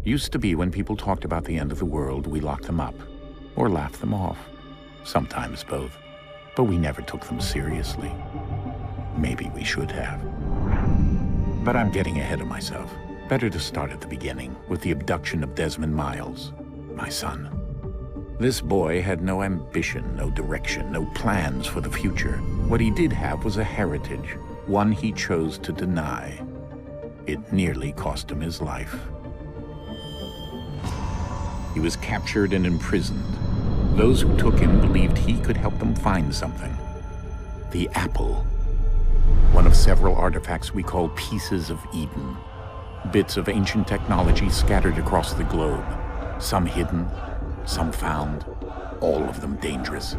Used to be when people talked about the end of the world, we locked them up. Or laughed them off. Sometimes both. But we never took them seriously. Maybe we should have. But I'm getting ahead of myself. Better to start at the beginning, with the abduction of Desmond Miles, my son. This boy had no ambition, no direction, no plans for the future. What he did have was a heritage, one he chose to deny. It nearly cost him his life. He was captured and imprisoned. Those who took him believed he could help them find something. The apple. One of several artifacts we call pieces of Eden. Bits of ancient technology scattered across the globe. Some hidden, some found, all of them dangerous.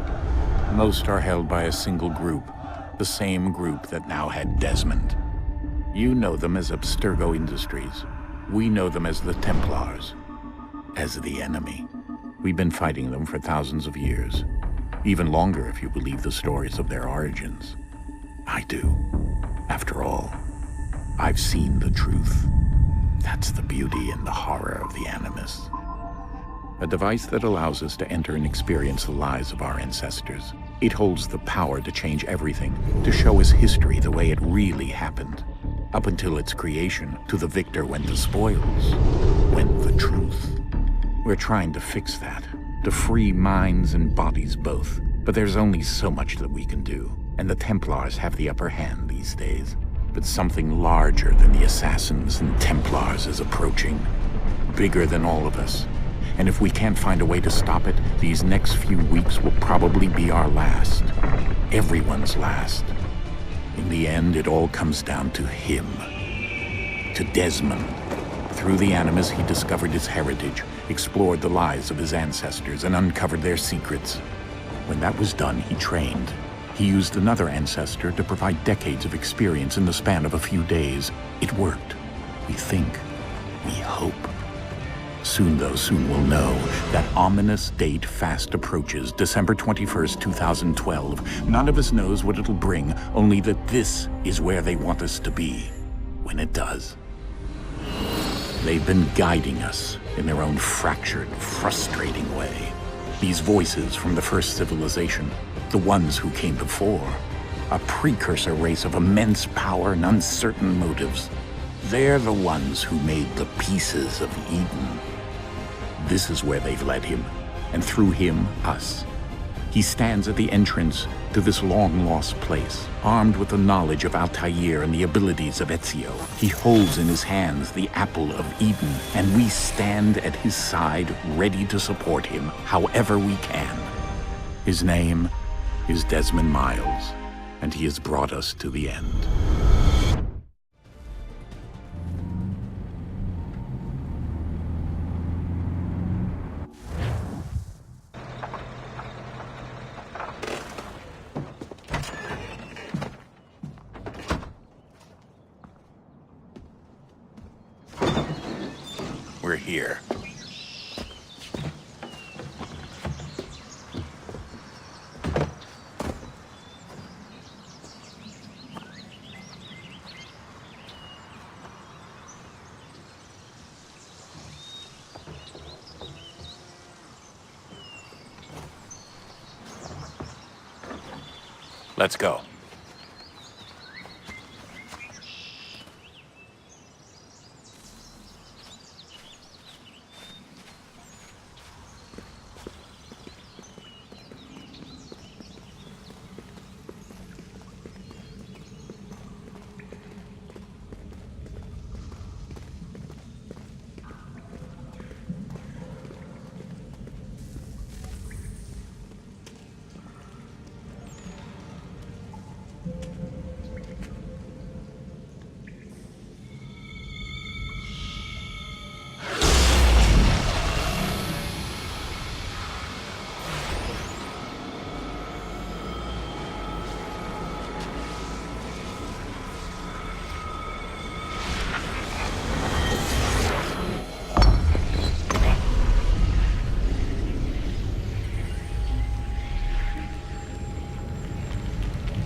Most are held by a single group, the same group that now had Desmond. You know them as Abstergo Industries. We know them as the Templars. As the enemy. We've been fighting them for thousands of years. Even longer if you believe the stories of their origins. I do. After all, I've seen the truth. That's the beauty and the horror of the Animus. A device that allows us to enter and experience the lives of our ancestors. It holds the power to change everything, to show us history the way it really happened. Up until its creation, to the victor went the spoils, went the truth. We're trying to fix that, to free minds and bodies both. But there's only so much that we can do, and the Templars have the upper hand these days. But something larger than the Assassins and Templars is approaching, bigger than all of us. And if we can't find a way to stop it, these next few weeks will probably be our last. Everyone's last. In the end, it all comes down to him. To Desmond. Through the Animus, he discovered his heritage, explored the lives of his ancestors, and uncovered their secrets. When that was done, he trained. He used another ancestor to provide decades of experience in the span of a few days. It worked. We think. We hope. Soon, though, soon we'll know. That ominous date fast approaches, December 21st, 2012. None of us knows what it'll bring, only that this is where they want us to be, when it does. They've been guiding us in their own fractured, frustrating way. These voices from the first civilization, the ones who came before, a precursor race of immense power and uncertain motives. They're the ones who made the pieces of Eden. This is where they've led him, and through him, us. He stands at the entrance to this long-lost place, armed with the knowledge of Altair and the abilities of Ezio. He holds in his hands the apple of Eden, and we stand at his side, ready to support him however we can. His name is Desmond Miles, and he has brought us to the end. We're here. Let's go.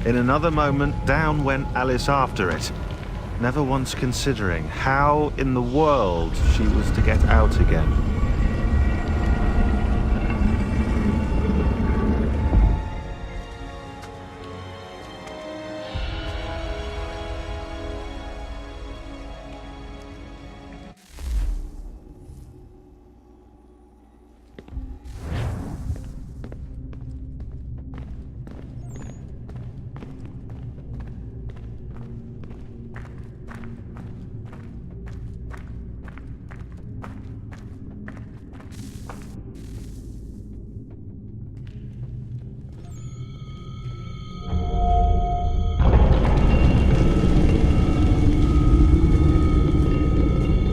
In another moment, down went Alice after it. never once considering how in the world she was to get out again.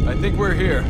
I think we're here.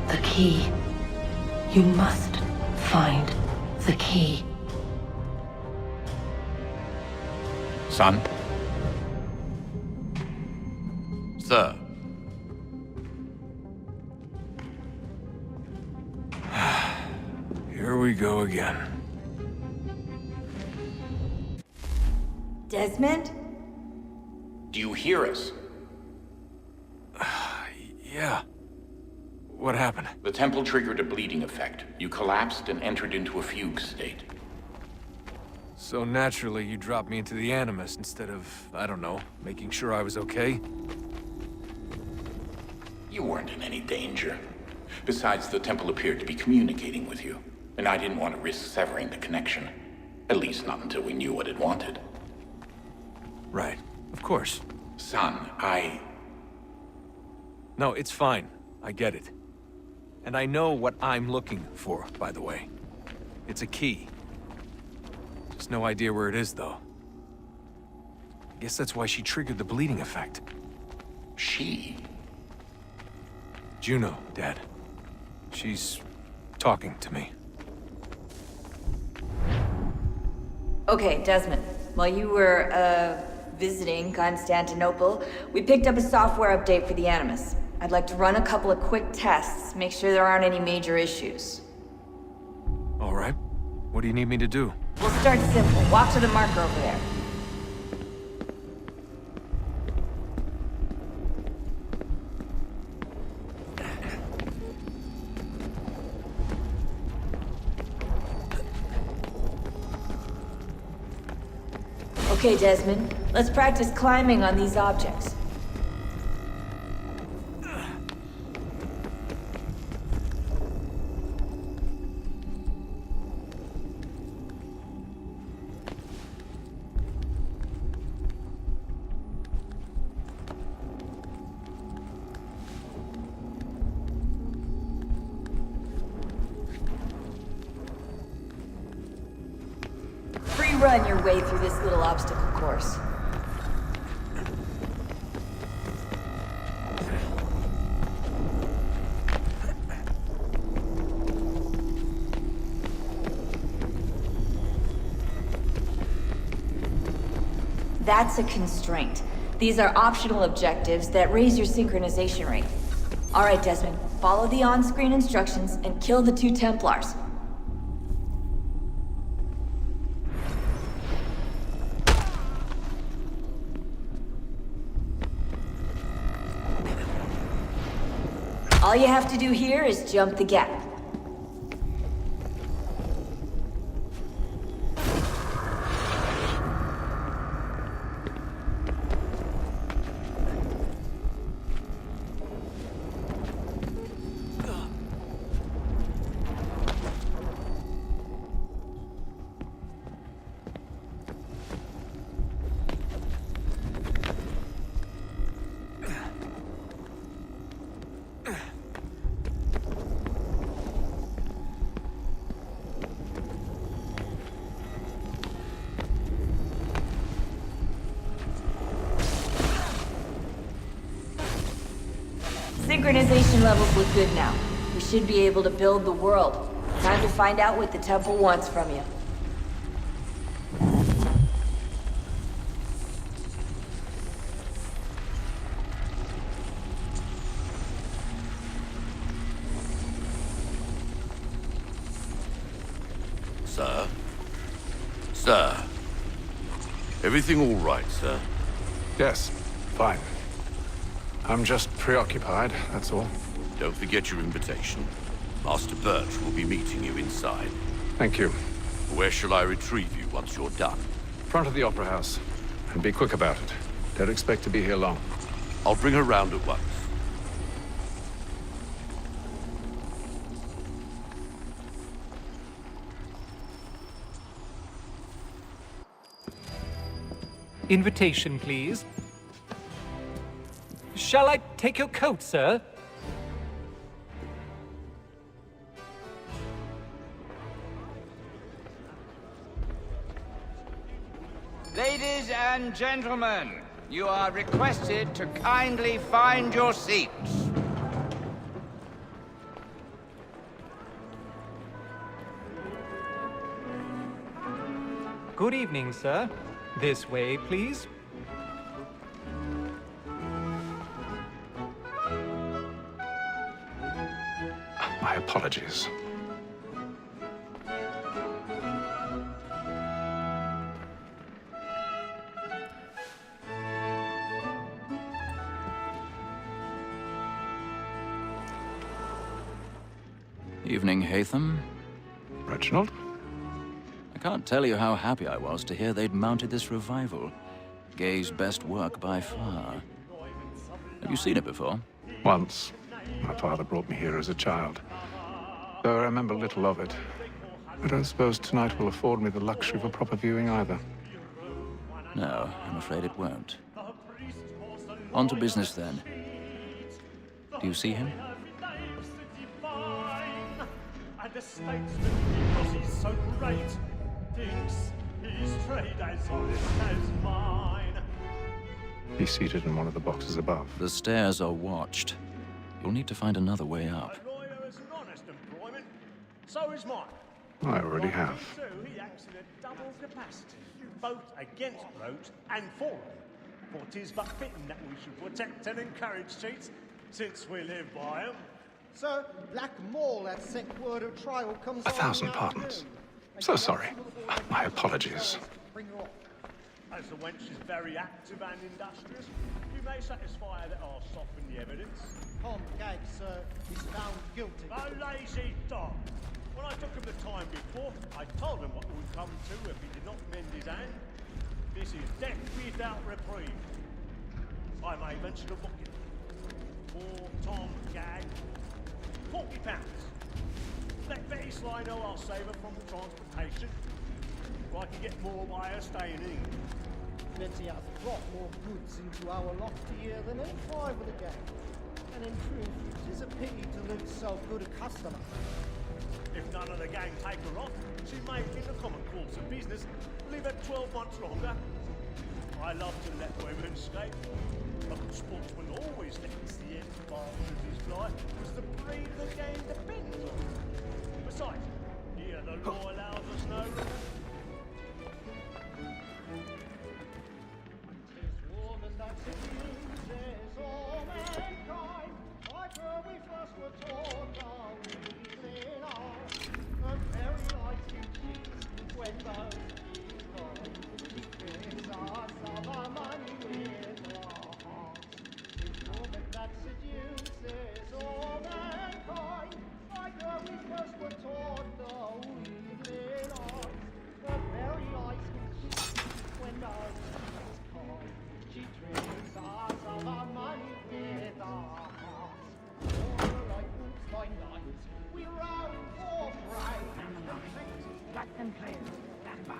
The key. You must find the key. Son? Sir. Here we go again. Desmond? Do you hear us? Yeah. What happened? The temple triggered a bleeding effect. You collapsed and entered into a fugue state. So naturally, you dropped me into the Animus instead of, I don't know, making sure I was okay? You weren't in any danger. Besides, the temple appeared to be communicating with you, and I didn't want to risk severing the connection. At least not until we knew what it wanted. Right. Of course. Son, No, it's fine. I get it. And I know what I'm looking for, by the way. It's a key. Just no idea where it is, though. I guess that's why she triggered the bleeding effect. She? Juno, Dad. She's talking to me. Okay, Desmond. While you were, visiting Constantinople, we picked up a software update for the Animus. I'd like to run a couple of quick tests, make sure there aren't any major issues. All right. What do you need me to do? We'll start simple. Walk to the marker over there. Okay, Desmond. Let's practice climbing on these objects. Run your way through this little obstacle course. That's a constraint. These are optional objectives that raise your synchronization rate. Alright, Desmond. Follow the on-screen instructions and kill the 2 Templars. All you have to do here is jump the gap. Synchronization levels look good now. We should be able to build the world. Time to find out what the temple wants from you. Sir? Sir? Everything all right, sir? Yes, fine. I'm just preoccupied, that's all. Don't forget your invitation. Master Birch will be meeting you inside. Thank you. Where shall I retrieve you once you're done? Front of the Opera House. And be quick about it. Don't expect to be here long. I'll bring her round at once. Invitation, please. Shall I take your coat, sir? Ladies and gentlemen, you are requested to kindly find your seats. Good evening, sir. This way, please. My apologies. Evening, Hatham. Reginald? I can't tell you how happy I was to hear they'd mounted this revival. Gay's best work by far. Have you seen it before? Once. My father brought me here as a child. Though I remember little of it. I don't suppose tonight will afford me the luxury of a proper viewing either. No, I'm afraid it won't. On to business then. Do you see him? The statesman, because he's so great, thinks his trade as honest as mine. He's seated in one of the boxes above. The stairs are watched. You'll need to find another way up. A lawyer is an honest employment, so is mine. I already have. So he acts in a double capacity, both against roads and for them. For 'tis but fitting that we should protect and encourage cheats, since we live by them. Sir, Black Mall at sick word of trial comes 1,000 pardons. So sorry. My apologies. As the wench is very active and industrious, you may satisfy that I'll soften the evidence. Tom Gag, sir, is found guilty. A lazy dog. When I took him the time before, I told him what would come to if he did not mend his hand. This is death without reprieve. I may venture to book him. Poor Tom Gag. £40. Let Betty Sly know I'll save her from the transportation. Or I can get more by her staying in England. Betty has brought more goods into our lofty year than any five of the gang. And in truth, it is a pity to lose so good a customer. If none of the gang take her off, she may, in the common course of business, leave her 12 months longer. I love to let women escape. A good sportsman always lets the end part of his life, because the breed of the game depends on it. Besides, here the law allows us no... we first were taught our weekly art, a very light teachings when those keys gone. She gives us of our money with our hearts. It's woman that seduces all mankind, like her we first were taught the weekly art, a very light teachings when those keys gone. She tricks us of our money with our hearts. All like wolves by night, we roam for prey. Black and clear, stand by.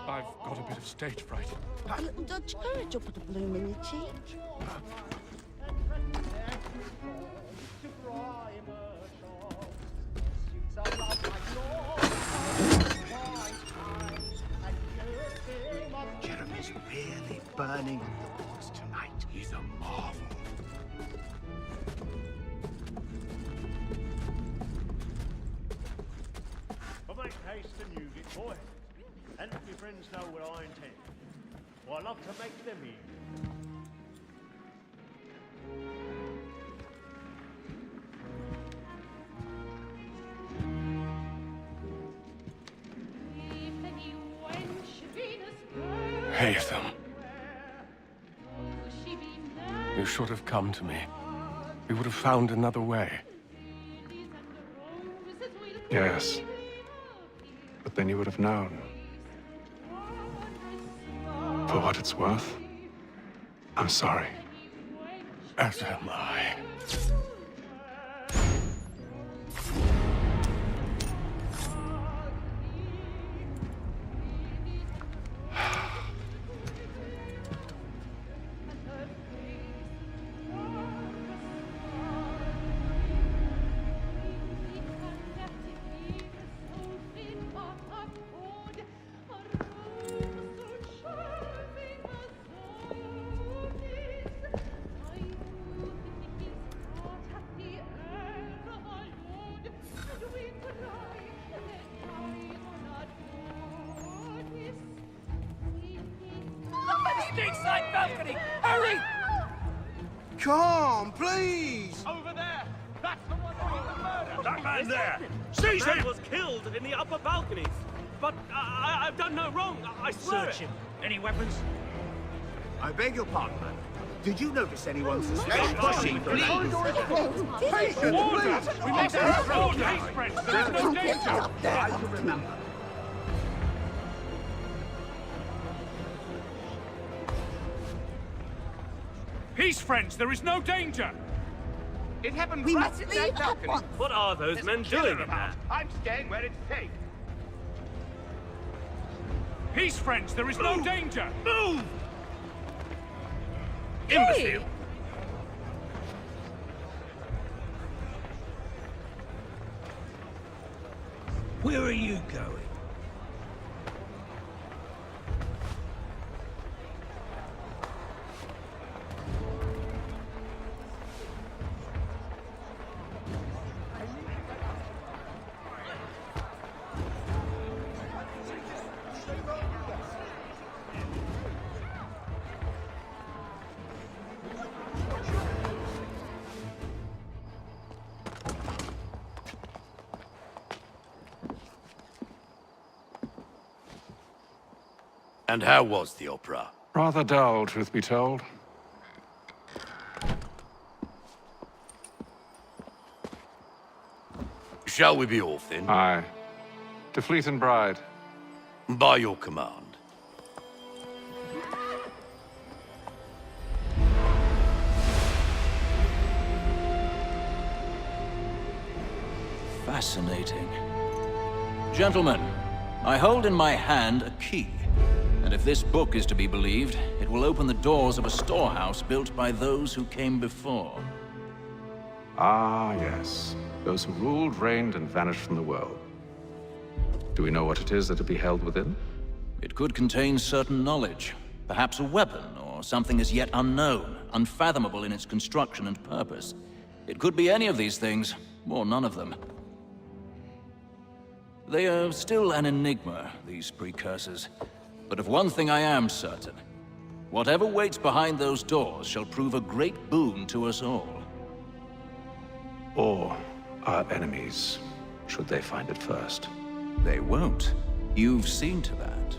I've got a bit of stage fright. A little Dutch courage will put a bloom in your cheek. Jeremy's really burning the boards tonight. He's a marvel. But make haste and use it, boy. And let your friends know what I intend. For I love to make them eat. Haytham. You should have come to me. We would have found another way. Yes. But then you would have known. For what it's worth, I'm sorry. As am I. Side balcony! Hurry! Come, please! Over there! That's the one doing the murder! That man there! Seize The man him! was killed in the upper balconies. But I've done no wrong. I swear Search him. Any weapons? I beg your pardon, man. Did you notice anyone suspicious? Pushing, please! Patience, Order! please! We must have order! There is no danger! I shall remember. Peace, friends! There is no danger! It happened We right must in leave that balcony. at once. What are those men doing in there? I'm staying where it's safe. Peace, friends! There is no danger! Move! Imbecile! Where are you going? And how was the opera? Rather dull, truth be told. Shall we be off then? Aye. To Fleet and Bride. By your command. Fascinating. Gentlemen, I hold in my hand a key. And if this book is to be believed, it will open the doors of a storehouse built by those who came before. Ah, yes. Those who ruled, reigned, and vanished from the world. Do we know what it is that will be held within? It could contain certain knowledge. Perhaps a weapon, or something as yet unknown, unfathomable in its construction and purpose. It could be any of these things, or none of them. They are still an enigma, these precursors. But of one thing I am certain. Whatever waits behind those doors shall prove a great boon to us all. Or our enemies, should they find it first. They won't. You've seen to that.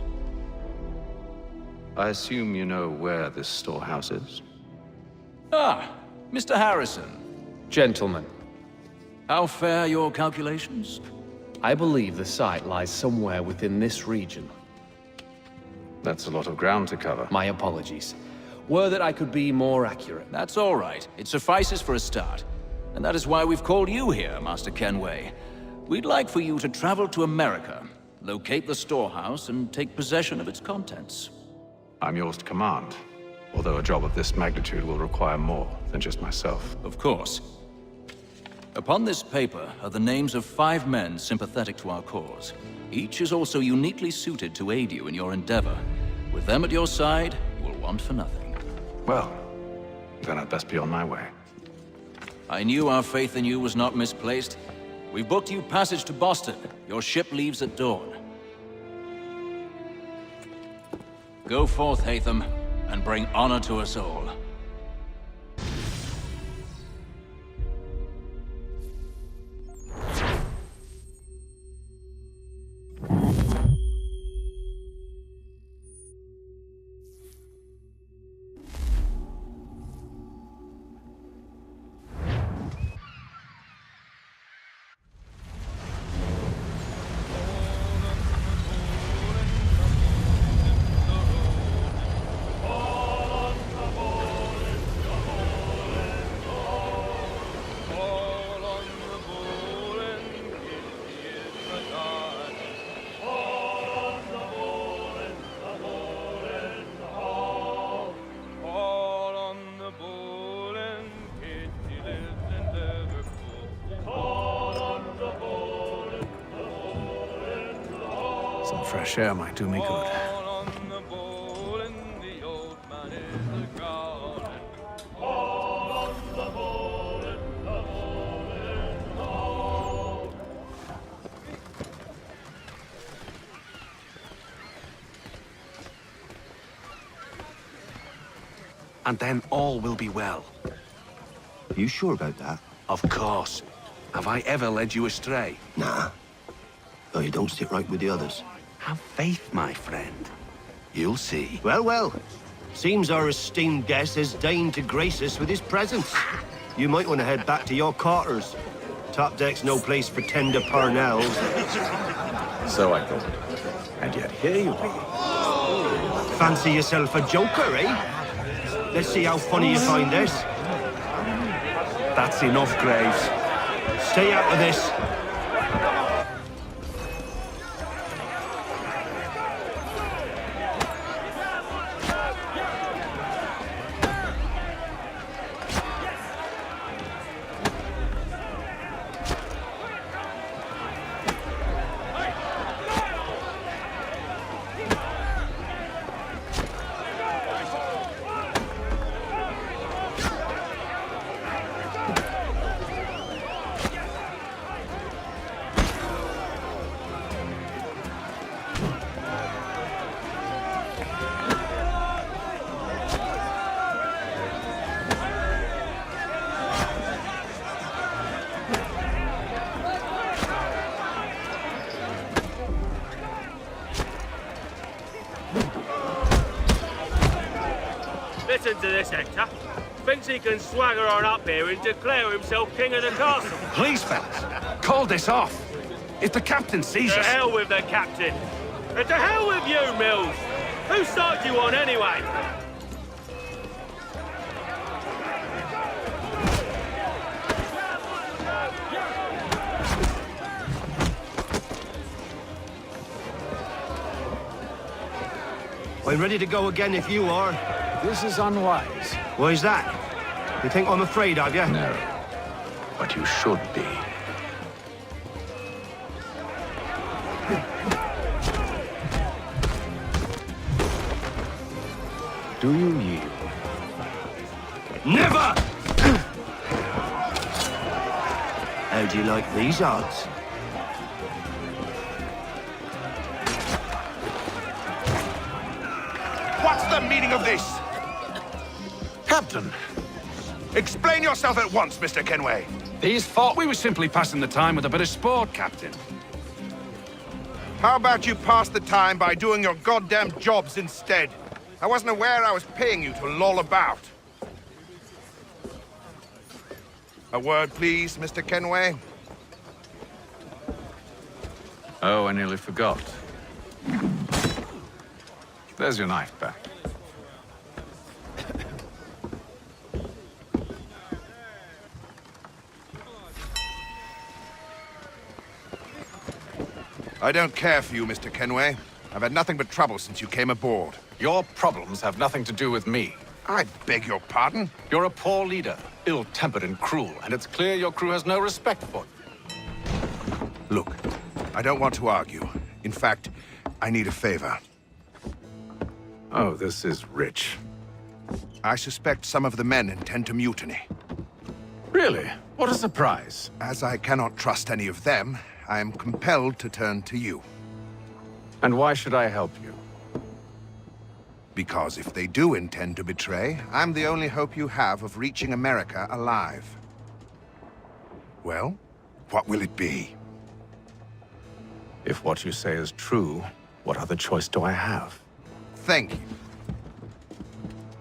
I assume you know where this storehouse is? Ah, Mr. Harrison. Gentlemen. How fare your calculations? I believe the site lies somewhere within this region. That's a lot of ground to cover. My apologies. Were that I could be more accurate. That's all right. It suffices for a start. And that is why we've called you here, Master Kenway. We'd like for you to travel to America, locate the storehouse, and take possession of its contents. I'm yours to command, although a job of this magnitude will require more than just myself. Of course. Upon this paper are the names of 5 men sympathetic to our cause. Each is also uniquely suited to aid you in your endeavor. With them at your side, you will want for nothing. Well, then I'd best be on my way. I knew our faith in you was not misplaced. We've booked you passage to Boston. Your ship leaves at dawn. Go forth, Hatham, and bring honor to us all. Some fresh air might do me good. And then all will be well. Are you sure about that? Of course. Have I ever led you astray? Nah. Though you don't sit right with the others. Have faith, my friend. You'll see. Well, well. Seems our esteemed guest has deigned to grace us with his presence. You might want to head back to your quarters. Top deck's no place for tender parnells. So I thought. And yet here you be. Fancy yourself a joker, eh? Let's see how funny you find this. That's enough, Graves. Stay out of this. Listen to this, Hector. Thinks he can swagger on up here and declare himself king of the castle. Please, fellas, call this off. If the captain sees To us... hell with the captain. And to hell with you, Mills. Whose side you on, anyway? I'm ready to go again if you are. This is unwise. Why's that? You think I'm afraid of you? No. But you should be. Do you yield? Never! How do you like these odds? What's the meaning of this? Captain, Explain yourself at once, Mr. Kenway. these thought we were simply passing the time with a bit of sport, Captain. How about you pass the time by doing your goddamn jobs instead? I wasn't aware I was paying you to loll about. A word, please, Mr. Kenway. Oh, I nearly forgot. There's your knife back. I don't care for you, Mr. Kenway. I've had nothing but trouble since you came aboard. Your problems have nothing to do with me. I beg your pardon? You're a poor leader, ill-tempered and cruel, and it's clear your crew has no respect for you. Look, I don't want to argue. In fact, I need a favor. Oh, this is rich. I suspect some of the men intend to mutiny. Really? What a surprise. As I cannot trust any of them, I am compelled to turn to you. And why should I help you? Because if they do intend to betray, I'm the only hope you have of reaching America alive. Well, what will it be? If what you say is true, what other choice do I have? Thank you.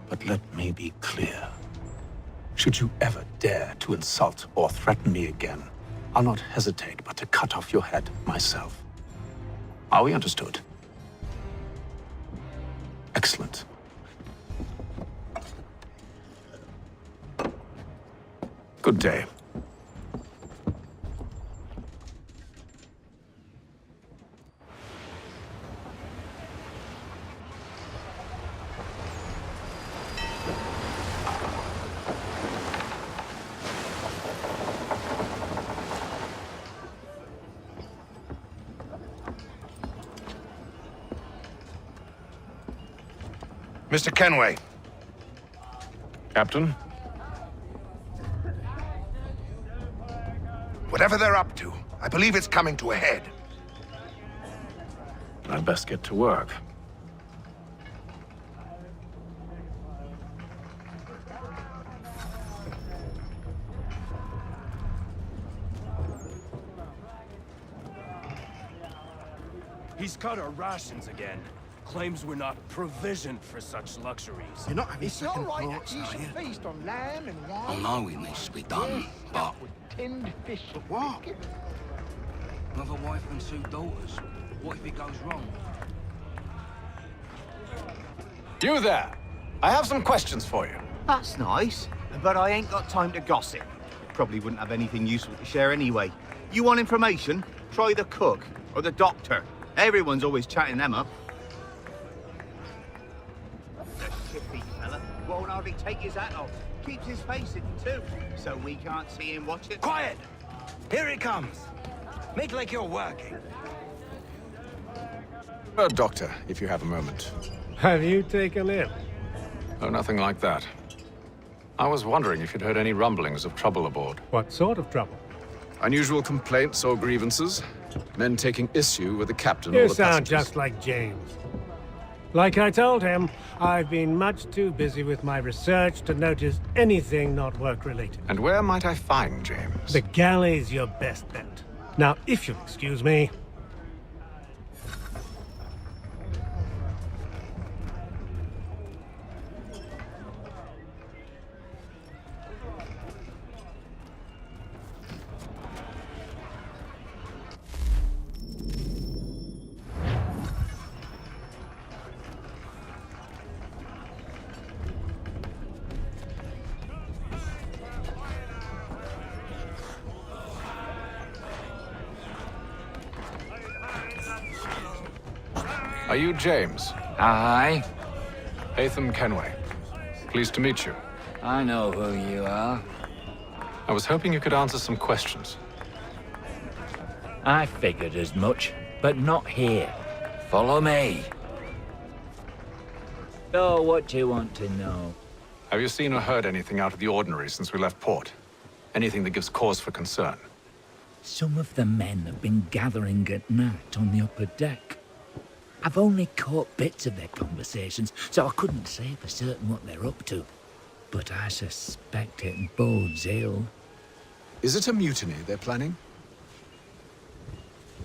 But let me be clear. Should you ever dare to insult or threaten me again, I'll not hesitate but to cut off your head myself. Are we understood? Excellent. Good day. Mr. Kenway. Captain? Whatever they're up to, I believe it's coming to a head. I'd best get to work. He's cut our rations again. Claims we're not provisioned for such luxuries. You're not having second thoughts, are you? Feast on lamb and wine. I know it needs to be done, but... With tinned fish. What? Another wife and 2 daughters. What if it goes wrong? You there! I have some questions for you. That's nice, but I ain't got time to gossip. Probably wouldn't have anything useful to share anyway. You want information? Try the cook or the doctor. Everyone's always chatting them up. The shifty fella won't hardly take his hat off. Keeps his face hidden too, so we can't see him watch it. Quiet! Here he comes. Make like you're working. Doctor, if you have a moment. Have you taken ill? Oh, nothing like that. I was wondering if you'd heard any rumblings of trouble aboard. What sort of trouble? Unusual complaints or grievances? Men taking issue with the captain or You the sound passengers? just like James. Like I told him, I've been much too busy with my research to notice anything not work-related. And where might I find James? The galley's your best bet. Now, if you'll excuse me... Are you James? Aye. Hatham Kenway. Pleased to meet you. I know who you are. I was hoping you could answer some questions. I figured as much, but not here. Follow me. So, what do you want to know? Have you seen or heard anything out of the ordinary since we left port? Anything that gives cause for concern? Some of the men have been gathering at night on the upper deck. I've only caught bits of their conversations, so I couldn't say for certain what they're up to. But I suspect it bodes ill. Is it a mutiny they're planning?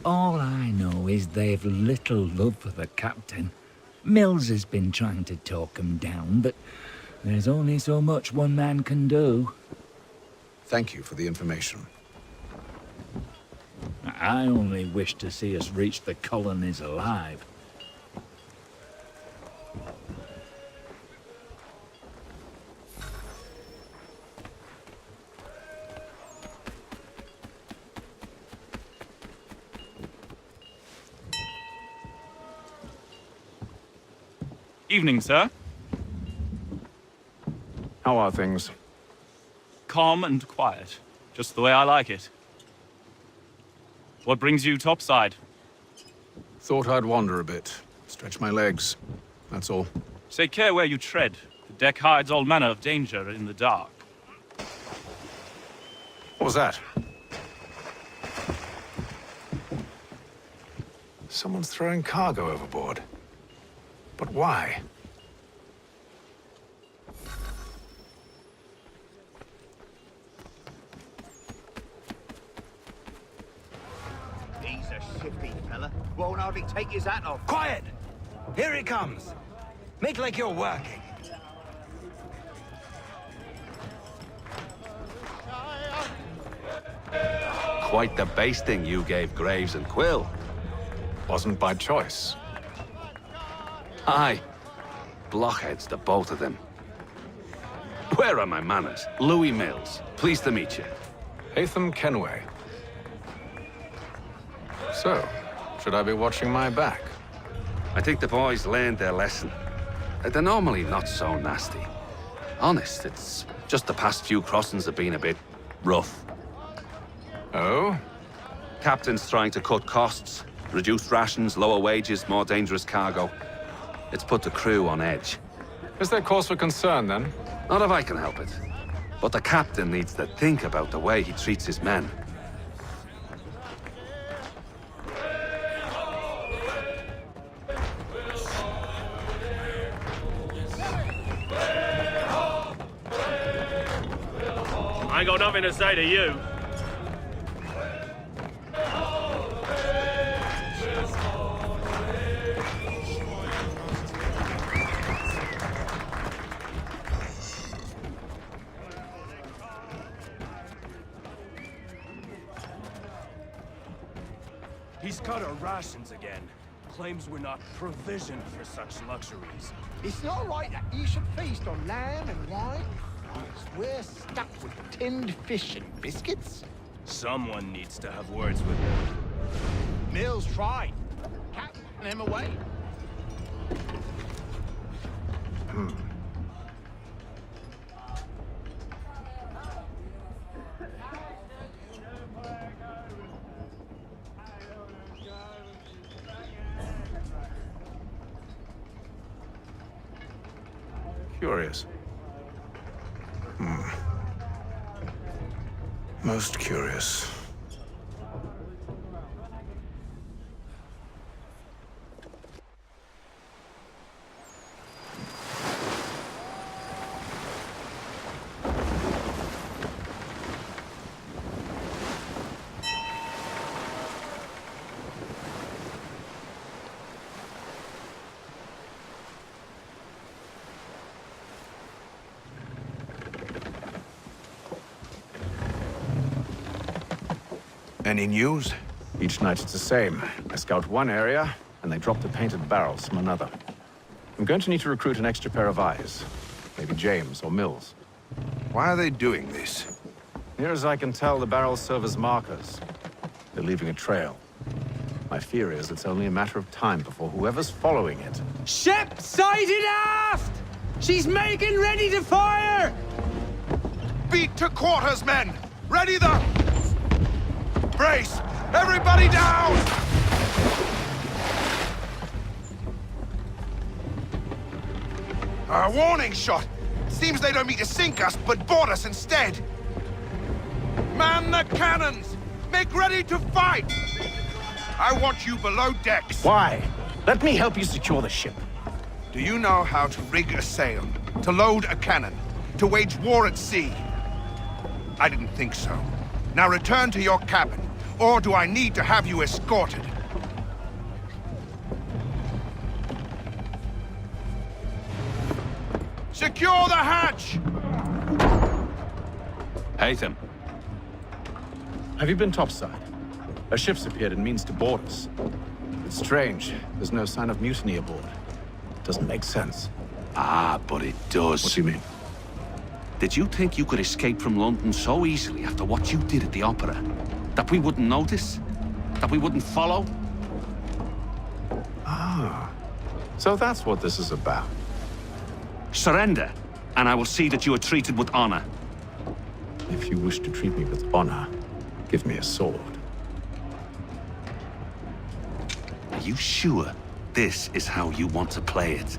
All I know is they've little love for the captain. Mills has been trying to talk him down, but there's only so much one man can do. Thank you for the information. I only wish to see us reach the colonies alive. Evening, sir. How are things? Calm and quiet. Just the way I like it. What brings you topside? Thought I'd wander a bit. Stretch my legs. That's all. Take care where you tread. The deck hides all manner of danger in the dark. What was that? Someone's throwing cargo overboard. But why? He's a shifty fella. Won't hardly take his hat off. Quiet! Here he comes. Make like you're working. Quite the basting you gave Graves and Quill. Wasn't by choice. Aye. Blockheads, the both of them. Where are my manners? Louis Mills. Pleased to meet you. Hatham Kenway. So, should I be watching my back? I think the boys learned their lesson. They're normally not so nasty. Honest, it's just the past few crossings have been a bit rough. Oh? Captain's trying to cut costs. Reduced rations, lower wages, more dangerous cargo. It's put the crew on edge. Is there cause for concern, then? Not if I can help it. But the captain needs to think about the way he treats his men. I ain't got nothing to say to you. He's cut our rations again. Claims we're not provisioned for such luxuries. It's not right that you should feast on lamb and wine. Because we're stuck with tinned fish and biscuits. Someone needs to have words with him. Mills tried. Captain him away. Curious. Most curious. Any news? Each night it's the same. I scout one area, and they drop the painted barrels from another. I'm going to need to recruit an extra pair of eyes. Maybe James or Mills. Why are they doing this? Near as I can tell, the barrels serve as markers. They're leaving a trail. My fear is it's only a matter of time before whoever's following it... Ship sighted aft! She's making ready to fire! Beat to quarters, men! Ready the... Brace! Everybody down! A warning shot! Seems they don't mean to sink us, but board us instead! Man the cannons! Make ready to fight! I want you below decks! Why? Let me help you secure the ship. Do you know how to rig a sail? To load a cannon? To wage war at sea? I didn't think so. Now return to your cabin, or do I need to have you escorted? Secure the hatch! Haytham. Have you been topside? A ship's appeared and means to board us. It's strange. There's no sign of mutiny aboard. Doesn't make sense. Ah, but it does. What do you mean? Did you think you could escape from London so easily after what you did at the opera? That we wouldn't notice? That we wouldn't follow? Ah. So that's what this is about. Surrender, and I will see that you are treated with honor. If you wish to treat me with honor, give me a sword. Are you sure this is how you want to play it?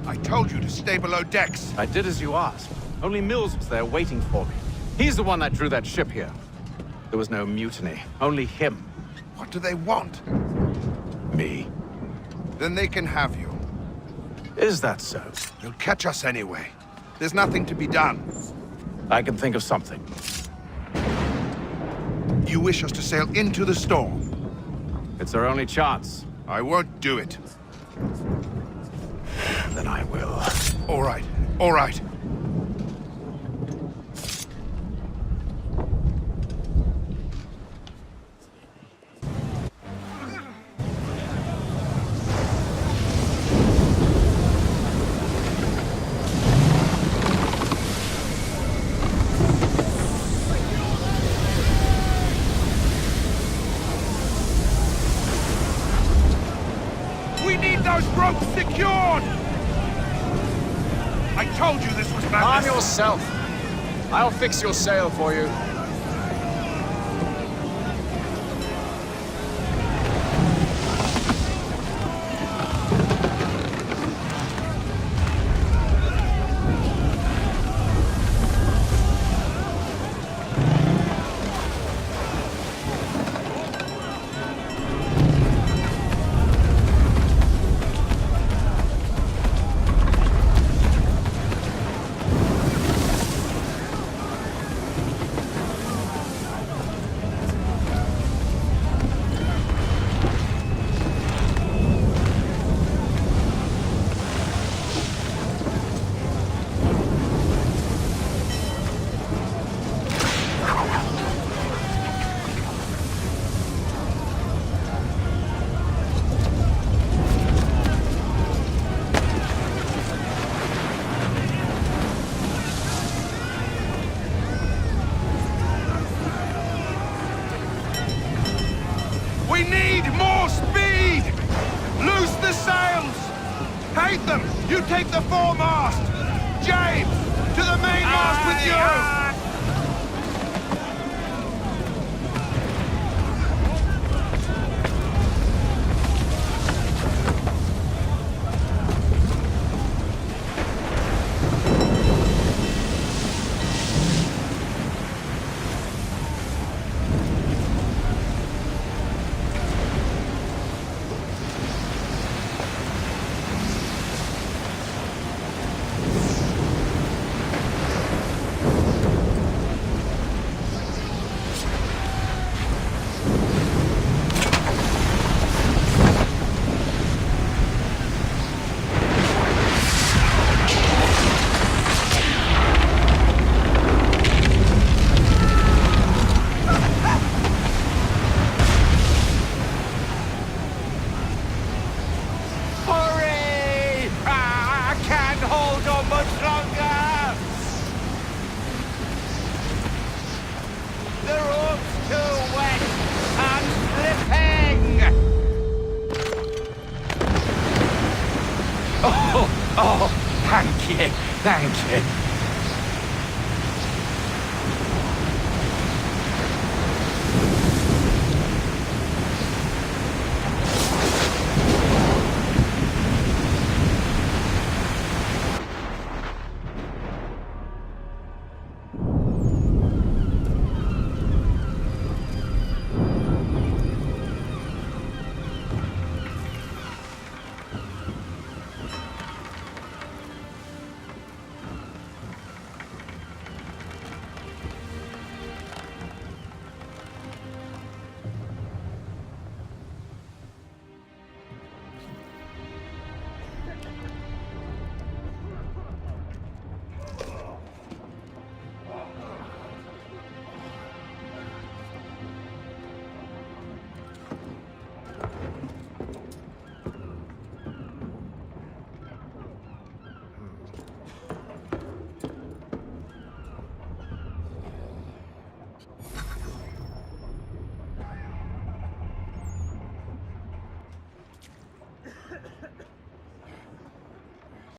I told you to stay below decks. I did as you asked. Only Mills was there waiting for me. He's the one that drew that ship here. There was no mutiny, only him. What do they want? Me. Then they can have you. Is that so? They'll catch us anyway. There's nothing to be done. I can think of something. You wish us to sail into the storm? It's our only chance. I won't do it. Then I will. All right, all right. We need those ropes secured! I told you this was madness. Arm yourself. I'll fix your sail for you. We need more speed! Loose the sails! Haytham, you take the foremast! James, to the mainmast with you! you. Thank you.